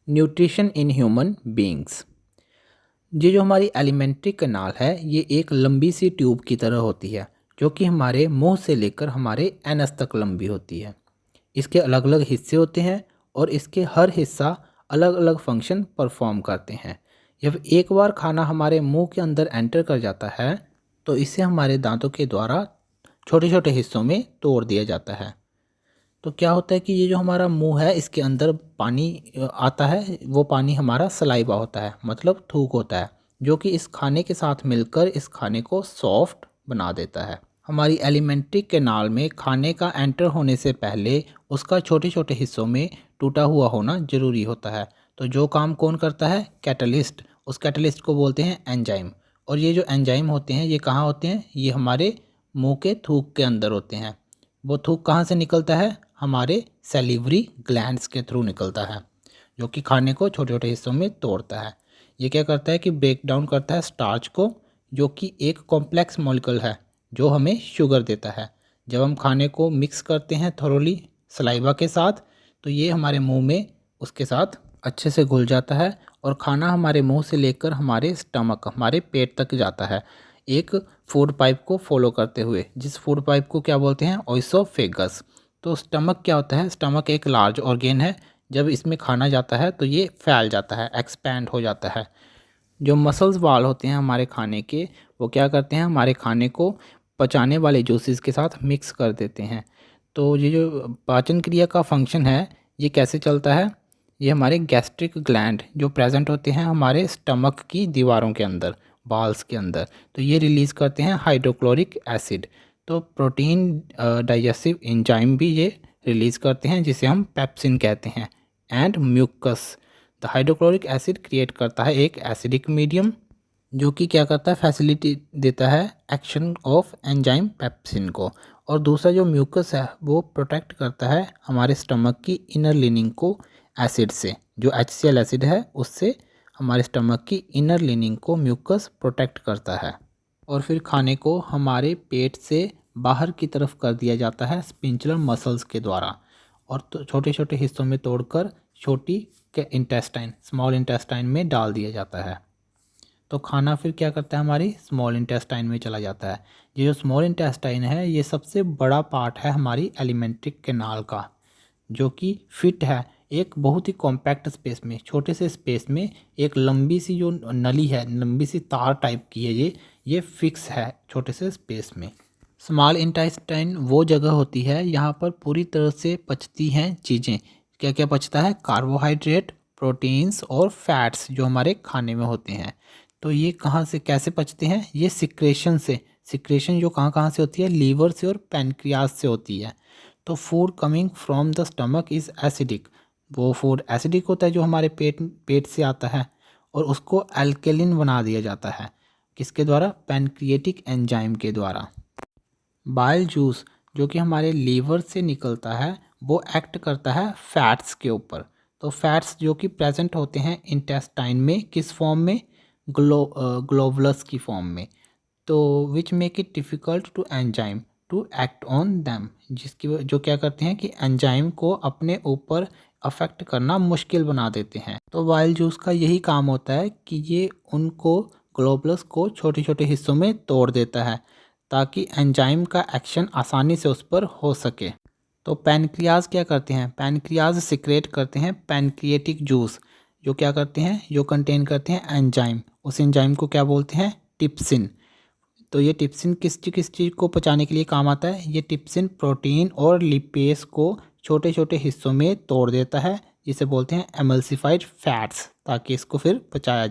Nutrition in human beings. ये जो हमारी एलिमेंट्री कैनाल है ये एक लंबी सी ट्यूब की तरह होती है जो कि हमारे मुंह से लेकर हमारे एनस तक लंबी होती है। इसके अलग अलग हिस्से होते हैं और इसके हर हिस्सा अलग अलग फंक्शन परफॉर्म करते हैं। जब एक बार खाना हमारे मुंह के अंदर एंटर कर जाता है तो इसे हमारे दांतों के द्वारा छोटे छोटे हिस्सों में तोड़ दिया जाता है। तो क्या होता है कि ये जो हमारा मुंह है इसके अंदर पानी आता है, वो पानी हमारा सलाइवा होता है, मतलब थूक होता है, जो कि इस खाने के साथ मिलकर इस खाने को सॉफ्ट बना देता है। हमारी एलिमेंट्री कैनाल में खाने का एंटर होने से पहले उसका छोटे छोटे हिस्सों में टूटा हुआ होना ज़रूरी होता है। तो जो काम कौन करता है? कैटलिस्ट। उस कैटलिस्ट को बोलते हैं एंजाइम। और ये जो एंजाइम होते हैं ये कहाँ होते हैं? ये हमारे मुंह के थूक के अंदर होते हैं। वो थूक कहाँ से निकलता है? हमारे सैलिवरी ग्लैंड्स के थ्रू निकलता है, जो कि खाने को छोटे छोटे हिस्सों में तोड़ता है। ये क्या करता है कि ब्रेक डाउन करता है स्टार्च को, जो कि एक कॉम्प्लेक्स मॉलिक्यूल है जो हमें शुगर देता है। जब हम खाने को मिक्स करते हैं थोरोली सलाइवा के साथ तो ये हमारे मुंह में उसके साथ अच्छे से घुल जाता है और खाना हमारे मुंह से लेकर हमारे स्टमक, हमारे पेट तक जाता है एक फूड पाइप को फॉलो करते हुए, जिस फूड पाइप को क्या बोलते हैं? ओइसोफेगस। तो स्टमक क्या होता है? स्टमक एक लार्ज ऑर्गेन है। जब इसमें खाना जाता है तो ये फैल जाता है, एक्सपैंड हो जाता है। जो मसल्स वाल होते हैं हमारे खाने के, वो क्या करते हैं? हमारे खाने को पचाने वाले जूसेस के साथ मिक्स कर देते हैं। तो ये जो पाचन क्रिया का फंक्शन है ये कैसे चलता है? ये हमारे गैस्ट्रिक ग्लैंड जो प्रेजेंट होते हैं हमारे स्टमक की दीवारों के अंदर, बाल्स के अंदर, तो ये रिलीज़ करते हैं हाइड्रोक्लोरिक एसिड। तो प्रोटीन डाइजेस्टिव एंजाइम भी ये रिलीज़ करते हैं जिसे हम पेप्सिन कहते हैं। And mucus, the hydrochloric acid create करता है एक एसिडिक मीडियम जो कि क्या करता है? फैसिलिटी देता है एक्शन ऑफ एंजाइम पेप्सिन को। और दूसरा जो म्यूकस है वो प्रोटेक्ट करता है हमारे स्टमक की इनर लिनिंग को एसिड से। जो HCl एसिड है उससे हमारे स्टमक की इनर लिनिंग को म्यूकस प्रोटेक्ट करता है। और फिर खाने को हमारे पेट से बाहर की तरफ कर दिया जाता है स्पिंचुलर मसल्स के द्वारा, और तो छोटे छोटे हिस्सों में तोड़कर छोटी के इंटेस्टाइन, स्मॉल इंटेस्टाइन में डाल दिया जाता है। तो खाना फिर क्या करता है? हमारी स्मॉल इंटेस्टाइन में चला जाता है। ये जो स्मॉल इंटेस्टाइन है ये सबसे बड़ा पार्ट है हमारी एलिमेंट्री कैनाल का, जो कि फिट है एक बहुत ही कॉम्पैक्ट स्पेस में, छोटे से स्पेस में। एक लंबी सी जो नली है, लंबी सी तार टाइप की है, ये फिक्स है छोटे से स्पेस में। स्मॉल इंटेस्टाइन वो जगह होती है यहाँ पर पूरी तरह से पचती हैं चीज़ें। क्या क्या पचता है? कार्बोहाइड्रेट, प्रोटीन्स और फैट्स जो हमारे खाने में होते हैं। तो ये कहाँ से कैसे पचते हैं? ये सिक्रेशन से। सिक्रेशन जो कहाँ कहाँ से होती है? लीवर से और पैनक्रियाज से होती है। तो food coming from the stomach is acidic. वो फूड एसिडिक होता है जो हमारे पेट से आता है, और उसको अल्कलिन बना दिया जाता है। किसके द्वारा? पैनक्रिएटिक एंजाइम के द्वारा। बाइल जूस जो कि हमारे लीवर से निकलता है वो एक्ट करता है फैट्स के ऊपर। तो फैट्स जो कि प्रेजेंट होते हैं इंटेस्टाइन में, किस फॉर्म में? ग्लोबुलस की फॉर्म में। तो which make it difficult to enzyme to act on them, जो क्या करते हैं कि एंजाइम को अपने ऊपर अफेक्ट करना मुश्किल बना देते हैं। तो वाइल जूस का यही काम होता है कि ये उनको, ग्लोबुलस को छोटे छोटे हिस्सों में तोड़ देता है ताकि एंजाइम का एक्शन आसानी से उस पर हो सके। तो पैनक्रियाज क्या करते हैं? पैनक्रियाज सिक्रेट करते हैं पैनक्रिएटिक जूस, जो क्या करते हैं? जो कंटेन करते हैं एंजाइम। उस एंजाइम को क्या बोलते हैं? टिप्सिन। तो ये टिप्सिन किस चीज़ को पचाने के लिए काम आता है? ये टिप्सिन प्रोटीन और लिपेस को छोटे छोटे हिस्सों में तोड़ देता है, जिसे बोलते हैं एमल्सिफाइड फैट्स, ताकि इसको फिर पचाया।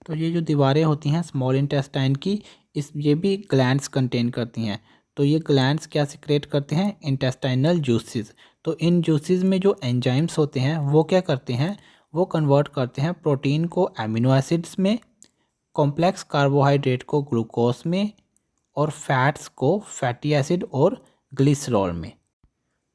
तो ये जो दीवारें होती हैं स्मॉल इंटेस्टाइन की, ये भी ग्लैंड्स कंटेन करती हैं। तो ये ग्लैंड्स क्या सिक्रेट करते हैं? Intestinal juices. तो इन जूसेस में जो एंजाइम्स होते हैं वो क्या करते हैं? वो कन्वर्ट करते हैं प्रोटीन को एमिनो एसिड्स में, कॉम्प्लेक्स कार्बोहाइड्रेट को ग्लूकोज में, और फैट्स को फैटी एसिड और ग्लिसरॉल में।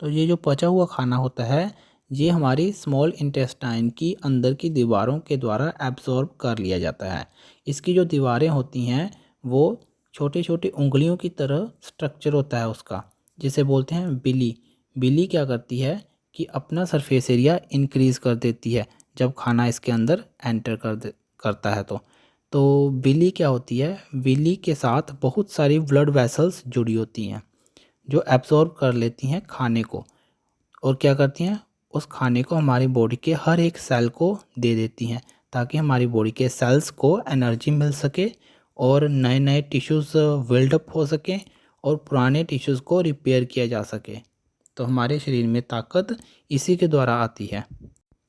तो ये जो पचा हुआ खाना होता है ये हमारी स्मॉल इंटेस्टाइन की अंदर की दीवारों के द्वारा एब्जॉर्ब कर लिया जाता है। इसकी जो दीवारें होती हैं वो छोटे छोटे उंगलियों की तरह स्ट्रक्चर होता है उसका, जिसे बोलते हैं बिली। बिली क्या करती है कि अपना सरफेस एरिया इंक्रीज़ कर देती है जब खाना इसके अंदर एंटर करता है तो बिली क्या होती है, बिली के साथ बहुत सारी ब्लड वेसल्स जुड़ी होती हैं जो एब्जॉर्ब कर लेती हैं खाने को और क्या करती हैं, उस खाने को हमारी बॉडी के हर एक सेल को दे देती हैं ताकि हमारी बॉडी के सेल्स को एनर्जी मिल सके और नए नए टिश्यूज़ बिल्डअप हो सकें और पुराने टिश्यूज़ को रिपेयर किया जा सके। तो हमारे शरीर में ताकत इसी के द्वारा आती है।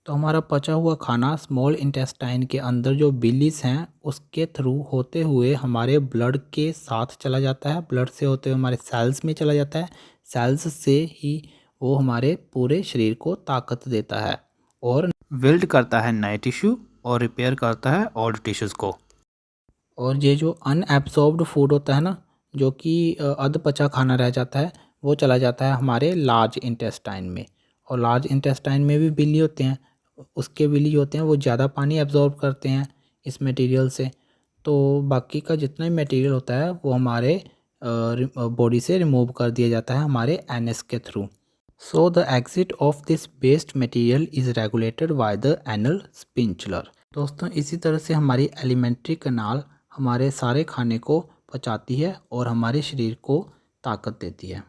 तो हमारा पचा हुआ खाना स्मॉल इंटेस्टाइन के अंदर जो बिलीज हैं उसके थ्रू होते हुए हमारे ब्लड के साथ चला जाता है, ब्लड से होते हुए हमारे सेल्स में चला जाता है, सेल्स से ही वो हमारे पूरे शरीर को ताकत देता है और बिल्ड करता है नए टिश्यू और रिपेयर करता है ओल्ड टिश्यूज़ को। और ये जो अनएब्सॉर्ब्ड फूड होता है ना, जो कि अध पचा खाना रह जाता है, वो चला जाता है हमारे लार्ज इंटेस्टाइन में। और लार्ज इंटेस्टाइन में भी बिल्ली होते हैं, उसके बिल्ली होते हैं वो ज़्यादा पानी एब्जॉर्ब करते हैं इस मटेरियल से। तो बाकी का जितना भी मटेरियल होता है वो हमारे बॉडी से रिमूव कर दिया जाता है हमारे एनएस के through. So the exit of this waste material is regulated by the anal sphincter. दोस्तों इसी तरह से हमारी एलिमेंट्री कनाल हमारे सारे खाने को पचाती है और हमारे शरीर को ताकत देती है।